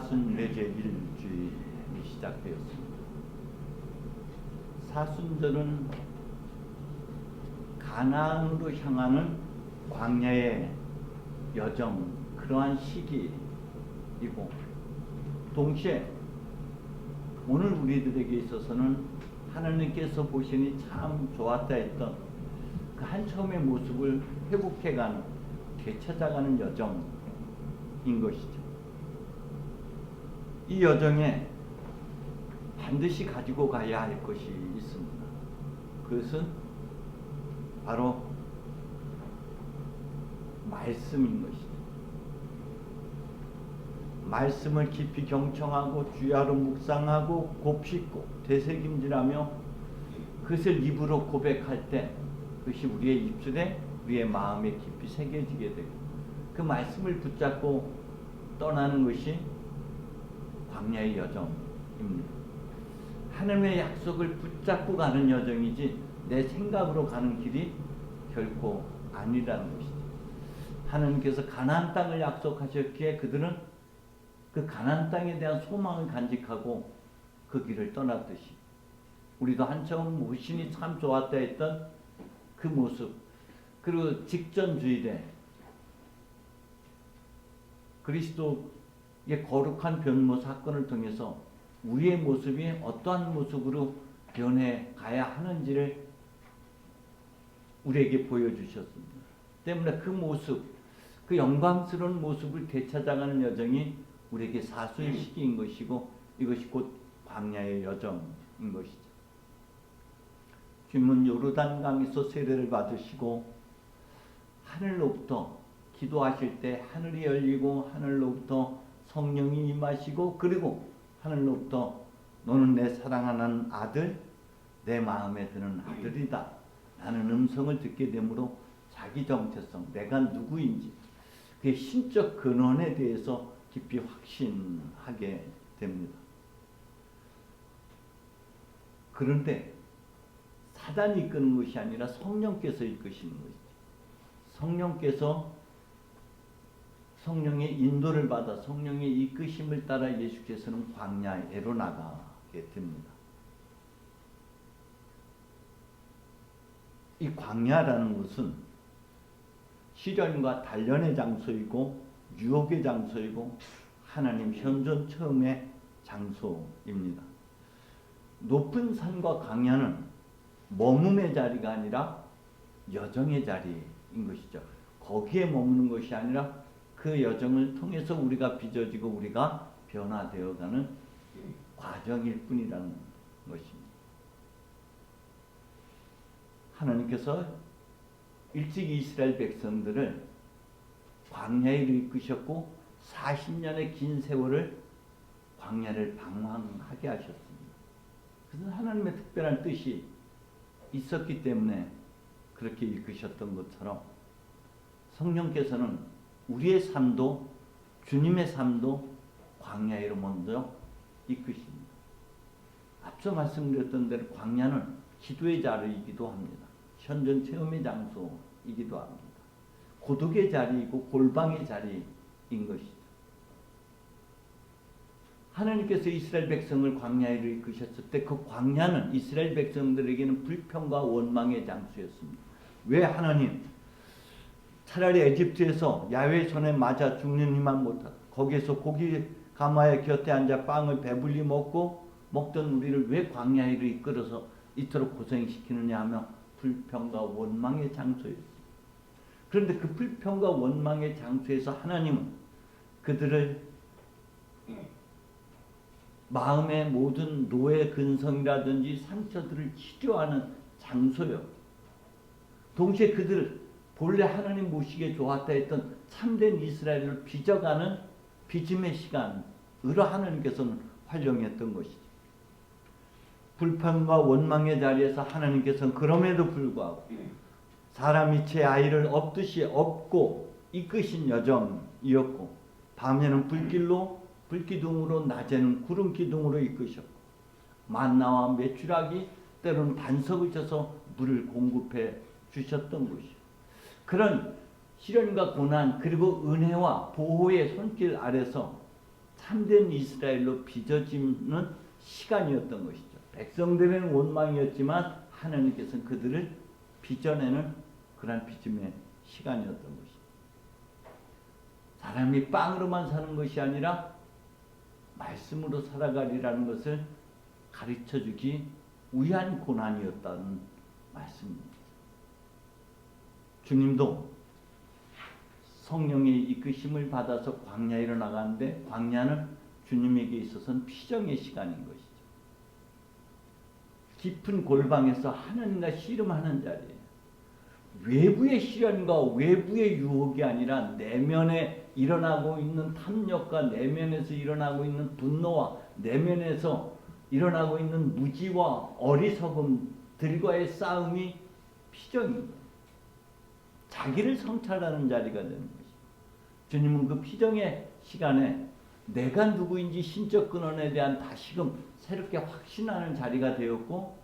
사순례제 일주일이 시작되었습니다. 사순절은 가나안으로 향하는 광야의 여정, 그러한 시기이고, 동시에 오늘 우리들에게 있어서는 하나님께서 보시니 참 좋았다 했던 그 한 처음의 모습을 회복해가는, 되찾아가는 여정인 것이죠. 이 여정에 반드시 가지고 가야 할 것이 있습니다. 그것은 바로 말씀인 것이죠. 말씀을 깊이 경청하고 주야로 묵상하고 곱씹고 되새김질하며 그것을 입으로 고백할 때 그것이 우리의 입술에, 우리의 마음에 깊이 새겨지게 되고, 그 말씀을 붙잡고 떠나는 것이 광야의 여정입니다. 하나님의 약속을 붙잡고 가는 여정이지 내 생각으로 가는 길이 결코 아니라는 것이죠. 하나님께서 가나안 땅을 약속하셨기에 그들은 그 가나안 땅에 대한 소망을 간직하고 그 길을 떠났듯이 우리도 한처음 모신이 참 좋았다 했던 그 모습, 그리고 직전 주일에 그리스도의 거룩한 변모 사건을 통해서 우리의 모습이 어떠한 모습으로 변해 가야 하는지를 우리에게 보여주셨습니다. 때문에 그 모습, 그 영광스러운 모습을 되찾아가는 여정이 우리에게 사순 시기인 것이고, 이것이 곧 광야의 여정인 것이죠. 주님은 요르단강에서 세례를 받으시고 하늘로부터 기도하실 때 하늘이 열리고 하늘로부터 성령이 임하시고, 그리고 하늘로부터 너는 내 사랑하는 아들, 내 마음에 드는 아들이다 라는 음성을 듣게 되므로 자기 정체성, 내가 누구인지 그 신적 근원에 대해서 깊이 확신하게 됩니다. 그런데 사단이 이끄는 것이 아니라 성령께서 이끄시는 것이죠. 성령께서 성령의 인도를 받아 성령의 이끄심을 따라 예수께서는 광야에로 나가게 됩니다. 이 광야라는 것은 시련과 단련의 장소이고 유혹의 장소이고 하나님 현존 처음의 장소입니다. 높은 산과 광야는 머금의 자리가 아니라 여정의 자리인 것이죠. 거기에 머무는 것이 아니라 그 여정을 통해서 우리가 빚어지고 우리가 변화되어가는 과정일 뿐이라는 것입니다. 하나님께서 일찍 이스라엘 백성들을 광야로 이끄셨고 40년의 긴 세월을 광야를 방황하게 하셨습니다. 그것은 하나님의 특별한 뜻이 있었기 때문에 그렇게 이끄셨던 것처럼 성령께서는 우리의 삶도, 주님의 삶도 광야로 먼저 이끄십니다. 앞서 말씀드렸던 대로 광야는 기도의 자리이기도 합니다. 현존 체험의 장소이기도 합니다. 고독의 자리이고 골방의 자리인 것이죠. 하나님께서 이스라엘 백성을 광야로 이끄셨을 때 그 광야는 이스라엘 백성들에게는 불평과 원망의 장소였습니다. 왜 하나님, 차라리 에집트에서 야훼 손에 맞아 죽는 이만 못하다, 거기에서 고기 가마의 곁에 앉아 빵을 배불리 먹던 우리를 왜 광야로 이끌어서 이토록 고생시키느냐 하며 불평과 원망의 장소였습니다. 그런데 그 불평과 원망의 장소에서 하나님은 그들을 마음의 모든 노예 근성이라든지 상처들을 치료하는 장소요, 동시에 그들 본래 하나님 모시기에 좋았다 했던 참된 이스라엘을 빚어가는 빚음의 시간으로 하나님께서는 활용했던 것이죠. 불평과 원망의 자리에서 하나님께서는 그럼에도 불구하고 사람이 제 아이를 업듯이 업고 이끄신 여정이었고, 밤에는 불기둥으로 낮에는 구름기둥으로 이끄셨고, 만나와 메추라기 때로는 반석을 쳐서 물을 공급해 주셨던 것이요, 그런 시련과 고난 그리고 은혜와 보호의 손길 아래서 참된 이스라엘로 빚어지는 시간이었던 것이죠. 백성들은 원망이었지만 하나님께서는 그들을 빚어내는 그런 빚음의 시간이었던 것이죠. 사람이 빵으로만 사는 것이 아니라 말씀으로 살아가리라는 것을 가르쳐주기 위한 고난이었다는 말씀입니다. 주님도 성령의 이끄심을 받아서 광야로 나가는데 광야는 주님에게 있어서는 피정의 시간인 것이죠. 깊은 골방에서 하나님과 씨름하는 자리예요. 외부의 시련과 외부의 유혹이 아니라 내면에 일어나고 있는 탐욕과 내면에서 일어나고 있는 분노와 내면에서 일어나고 있는 무지와 어리석음들과의 싸움이 피정입니다. 자기를 성찰하는 자리가 되는 것입니다. 주님은 그 피정의 시간에 내가 누구인지 신적 근원에 대한 다시금 새롭게 확신하는 자리가 되었고,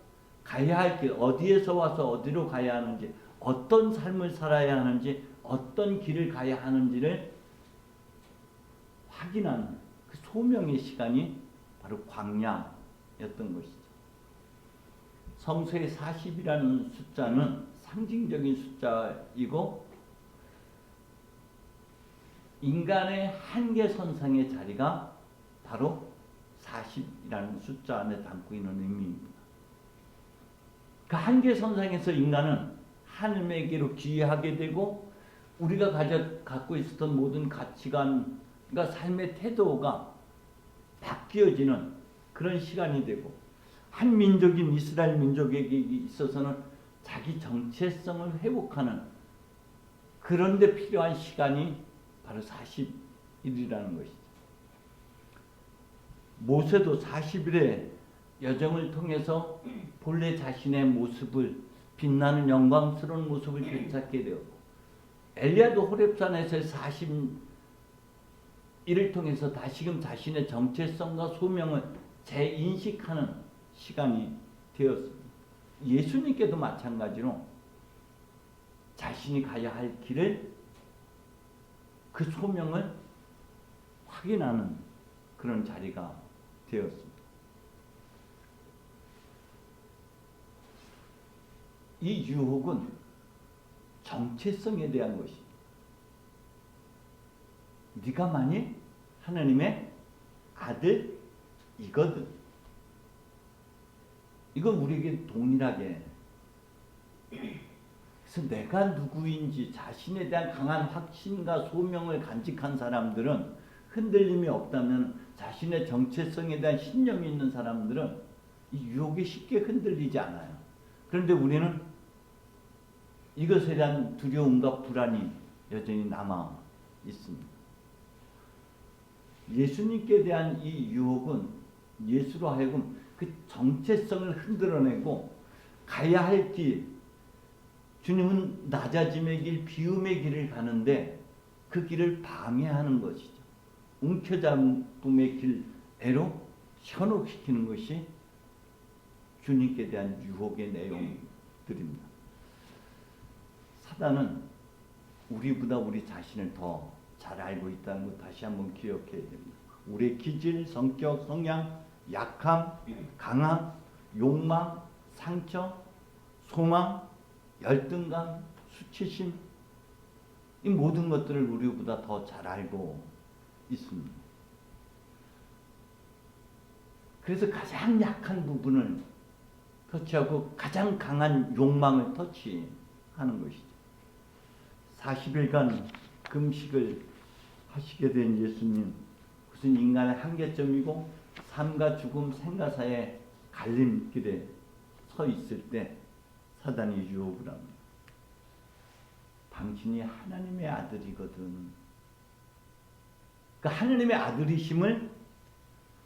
가야 할 길, 어디에서 와서 어디로 가야 하는지, 어떤 삶을 살아야 하는지, 어떤 길을 가야 하는지를 확인하는 그 소명의 시간이 바로 광야였던 것이죠. 성서의 40이라는 숫자는 상징적인 숫자이고 인간의 한계선상의 자리가 바로 40이라는 숫자 안에 담고 있는 의미입니다. 그 한계선상에서 인간은 하나님에게로 귀하게 되고 우리가 갖고 있었던 모든 가치관과 삶의 태도가 바뀌어지는 그런 시간이 되고, 한 민족인 이스라엘 민족에게 있어서는 자기 정체성을 회복하는 그런 데 필요한 시간이 바로 40일이라는 것이죠. 모세도 40일의 여정을 통해서 본래 자신의 모습을, 빛나는 영광스러운 모습을 되찾게 되었고, 엘리야도 호렙산에서 40일을 통해서 다시금 자신의 정체성과 소명을 재인식하는 시간이 되었습니다. 예수님께도 마찬가지로 자신이 가야 할 길을, 그 소명을 확인하는 그런 자리가 되었습니다. 이 유혹은 정체성에 대한 것입니다. 네가 만일 하나님의 아들이거든. 이건 우리에게 동일하게, 그래서 내가 누구인지 자신에 대한 강한 확신과 소명을 간직한 사람들은, 흔들림이 없다면 자신의 정체성에 대한 신념이 있는 사람들은 이 유혹에 쉽게 흔들리지 않아요. 그런데 우리는 이것에 대한 두려움과 불안이 여전히 남아 있습니다. 예수님께 대한 이 유혹은 예수로 하여금 그 정체성을 흔들어내고 가야 할 길, 주님은 낮아짐의 길, 비움의 길을 가는데 그 길을 방해하는 것이죠. 움켜잡음의 길애로 현혹시키는 것이 주님께 대한 유혹의 내용들입니다. 사단은 우리보다 우리 자신을 더 잘 알고 있다는 것 다시 한번 기억해야 됩니다. 우리의 기질, 성격, 성향, 약함, 강함, 욕망, 상처, 소망, 열등감, 수치심, 이 모든 것들을 우리보다 더 잘 알고 있습니다. 그래서 가장 약한 부분을 터치하고 가장 강한 욕망을 터치하는 것이죠. 40일간 금식을 하시게 된 예수님, 그것은 인간의 한계점이고 삶과 죽음, 생과 사의 갈림길에 서 있을 때 사단이 유혹을 합니다. 당신이 하나님의 아들이거든. 그 하나님의 아들이심을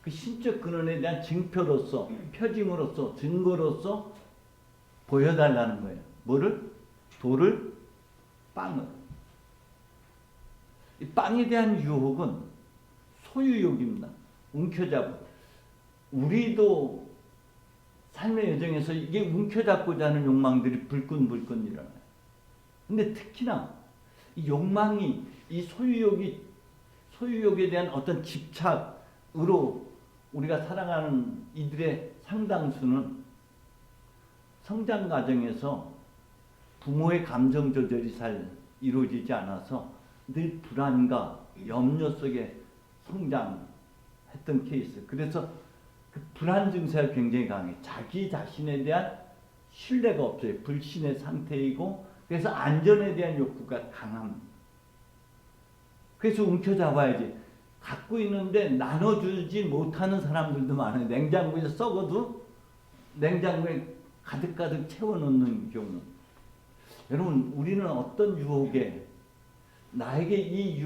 그 신적 근원에 대한 증표로서, 표징으로서, 증거로서 보여달라는 거예요. 뭐를? 돌을, 빵을. 이 빵에 대한 유혹은 소유욕입니다. 움켜잡고. 우리도 삶의 여정에서 이게 움켜잡고자 하는 욕망들이 불끈불끈 일어나요. 근데 특히나 이 욕망이, 이 소유욕에 대한 어떤 집착, 우리가 살아가는 이들의 상당수는 성장 과정에서 부모의 감정 조절이 잘 이루어지지 않아서 늘 불안과 염려 속에 성장했던 케이스. 그래서 그 불안 증세가 굉장히 강해. 자기 자신에 대한 신뢰가 없어요. 불신의 상태이고, 그래서 안전에 대한 욕구가 강합니다. 그래서 움켜잡아야지. 갖고 있는데 나눠주지 못하는 사람들도 많아요. 냉장고에 썩어도 냉장고에 가득가득 채워놓는 경우. 여러분, 우리는 어떤 유혹에, 나에게 이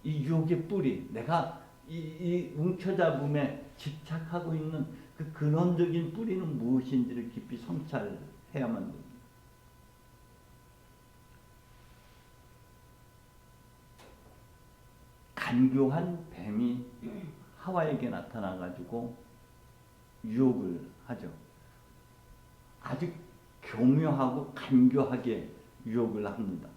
유혹의 뿌리, 내가 이 움켜잡음에 집착하고 있는 그 근원적인 뿌리는 무엇인지를 깊이 성찰해야만 됩니다. 간교한 뱀이 하와에게 나타나가지고 유혹을 하죠. 아주 교묘하고 간교하게 유혹을 합니다.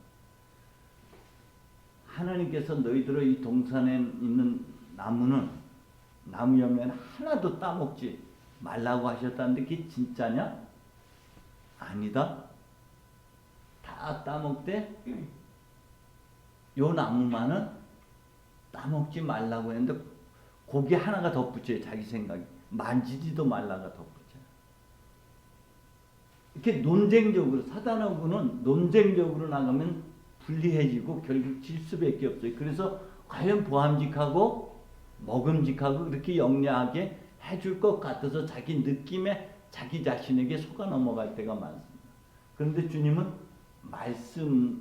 하나님께서 너희들의 이 동산에 있는 나무 열매는 하나도 따먹지 말라고 하셨다는데 그게 진짜냐? 아니다. 다 따먹되 요 나무만은 따먹지 말라고 했는데 고기 하나가 덧붙여요. 자기 생각이. 만지지도 말라가 덧붙여요. 이렇게 논쟁적으로, 사단하고는 논쟁적으로 나가면 불리해지고 결국 질 수밖에 없어요. 그래서 과연 보암직하고 먹음직하고 그렇게 영리하게 해줄 것 같아서 자기 느낌에 자기 자신에게 속아 넘어갈 때가 많습니다. 그런데 주님은 말씀을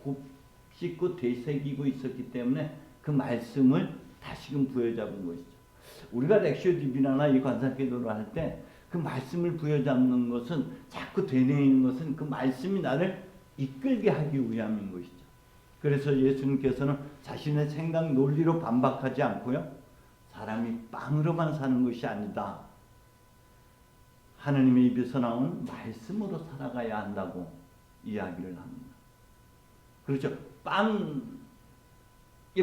곱씹고 되새기고 있었기 때문에 그 말씀을 다시금 부여잡은 것이죠. 우리가 렉시오 디비나나 이 관상기도를 할 때 그 말씀을 부여잡는 것은, 자꾸 되뇌이는 것은 그 말씀이 나를 이끌게 하기 위함인 것이죠. 그래서 예수님께서는 자신의 생각 논리로 반박하지 않고요, 사람이 빵으로만 사는 것이 아니다, 하느님의 입에서 나온 말씀으로 살아가야 한다고 이야기를 합니다. 그렇죠. 빵의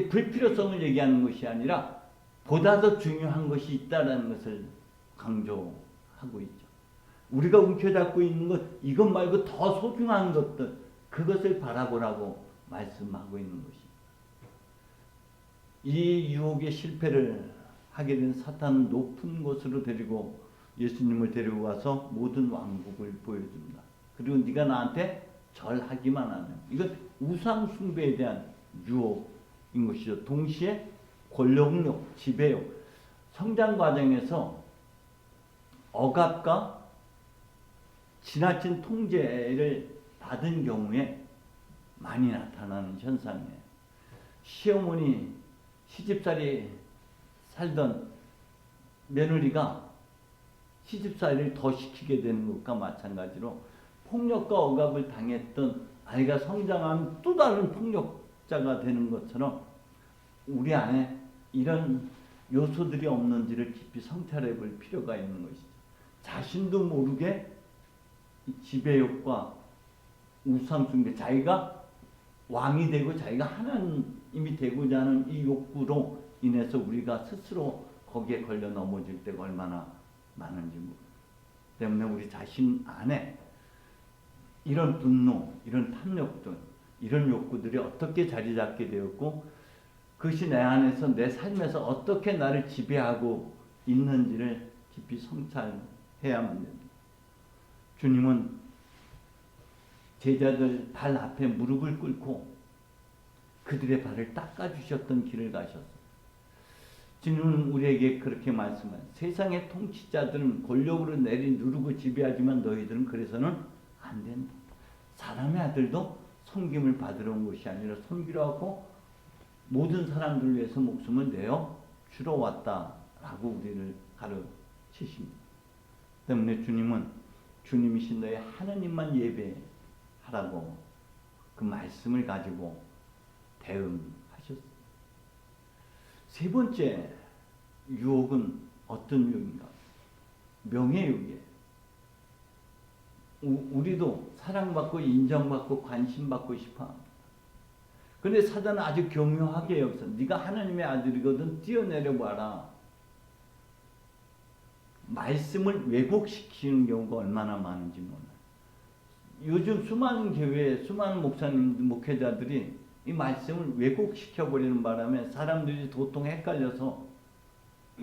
불필요성을 얘기하는 것이 아니라 보다 더 중요한 것이 있다는 것을 강조하고 있죠. 우리가 움켜잡고 있는 것, 이것 말고 더 소중한 것들, 그것을 바라보라고 말씀하고 있는 것입니다. 이 유혹의 실패를 하게 된 사탄은 높은 곳으로 데리고 예수님을 데리고 와서 모든 왕국을 보여줍니다. 그리고 네가 나한테 절하기만 하면, 이건 우상 숭배에 대한 유혹인 것이죠. 동시에 권력욕, 지배욕, 성장 과정에서 억압과 지나친 통제를 받은 경우에 많이 나타나는 현상이에요. 시어머니, 시집살이 살던 며느리가 시집살이를 더 시키게 되는 것과 마찬가지로 폭력과 억압을 당했던 아이가 성장하면 또 다른 폭력자가 되는 것처럼 우리 안에 이런 요소들이 없는지를 깊이 성찰해 볼 필요가 있는 것이죠. 자신도 모르게 지배욕과 우상숭배, 자기가 왕이 되고 자기가 하나님이 되고자 하는 이 욕구로 인해서 우리가 스스로 거기에 걸려 넘어질 때가 얼마나 많은지 때문에 우리 자신 안에 이런 분노, 이런 탐욕들, 이런 욕구들이 어떻게 자리 잡게 되었고 그것이 내 안에서, 내 삶에서 어떻게 나를 지배하고 있는지를 깊이 성찰해야만 됩니다. 주님은 제자들 발 앞에 무릎을 꿇고 그들의 발을 닦아주셨던 길을 가셨어요. 주님은 우리에게 그렇게 말씀해요. 세상의 통치자들은 권력으로 누르고 지배하지만 너희들은 그래서는 안 된다. 사람의 아들도 섬김을 받으러 온 것이 아니라 섬기러 하고 모든 사람들을 위해서 목숨을 내어 주러 왔다라고 우리를 가르치십니다. 때문에 주님은 주님이신 너의 하나님만 예배하라고 그 말씀을 가지고 대응하셨습니다. 세 번째 유혹은 어떤 유혹인가? 명예유혹이에요. 우리도 사랑받고 인정받고 관심받고 싶어합니다. 근데 사단은 아주 교묘하게 여기서 네가 하나님의 아들이거든 뛰어내려 봐라. 말씀을 왜곡시키는 경우가 얼마나 많은지 몰라요. 요즘 수많은 교회에 수많은 목사님들, 목회자들이 이 말씀을 왜곡시켜버리는 바람에 사람들이 도통 헷갈려서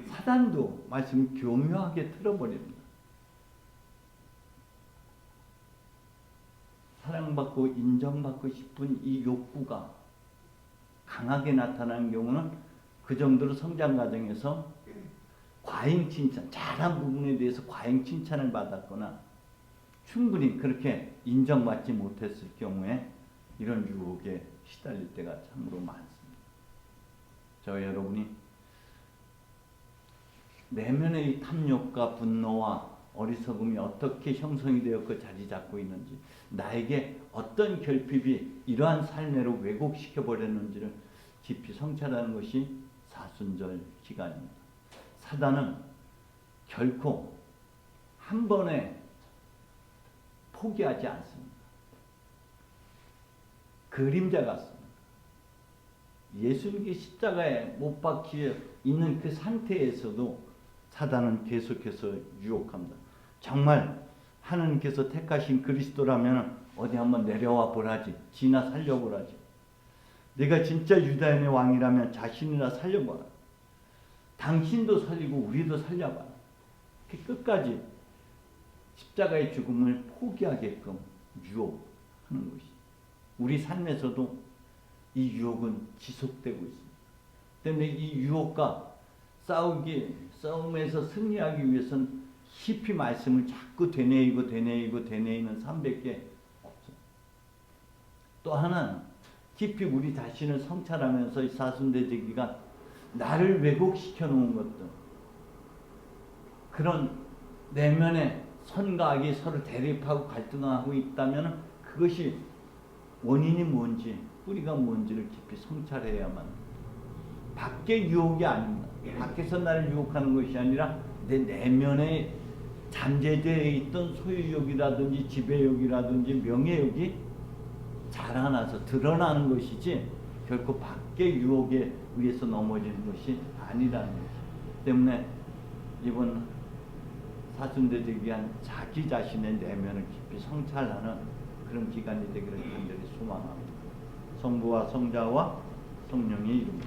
사단도 말씀을 교묘하게 틀어버립니다. 사랑받고 인정받고 싶은 이 욕구가 강하게 나타나는 경우는 그 정도로 성장 과정에서 과잉 칭찬, 잘한 부분에 대해서 과잉 칭찬을 받았거나 충분히 그렇게 인정받지 못했을 경우에 이런 유혹에 시달릴 때가 참으로 많습니다. 저 여러분이 내면의 이 탐욕과 분노와 어리석음이 어떻게 형성이 되었고 자리 잡고 있는지, 나에게 어떤 결핍이 이러한 삶으로 왜곡시켜 버렸는지를 깊이 성찰하는 것이 사순절 기간입니다. 사단은 결코 한 번에 포기하지 않습니다. 그림자 같습니다. 예수님이 십자가에 못 박혀 있는 그 상태에서도 사단은 계속해서 유혹합니다. 정말 하나님께서 택하신 그리스도라면 어디 한번 내려와 보라지. 지나 살려보라지. 내가 진짜 유다인의 왕이라면 자신이나 살려보라. 당신도 살리고 우리도 살려봐라. 끝까지 십자가의 죽음을 포기하게끔 유혹하는 것이. 우리 삶에서도 이 유혹은 지속되고 있습니다. 때문에 이 유혹과 싸움에서 승리하기 위해서는 깊이 말씀을 자꾸 되뇌이는 300개 없어요. 또 하나는 깊이 우리 자신을 성찰하면서 이 사순대제 기간 나를 왜곡시켜 놓은 것들, 그런 내면에 선과 악이 서로 대립하고 갈등하고 있다면 그것이 원인이 뭔지, 뿌리가 뭔지를 깊이 성찰해야만 합니다. 밖의 유혹이 아닙니다. 밖에서 나를 유혹하는 것이 아니라 내 내면에 잠재되어 있던 소유욕이라든지 지배욕이라든지 명예욕이 자라나서 드러나는 것이지 결코 밖의 유혹에 의해서 넘어지는 것이 아니라는 것이기 때문에 이번 사순대제 기간 자기 자신의 내면을 깊이 성찰하는 그런 기간이 되기를 간절히 소망합니다. 성부와 성자와 성령의 이름으로.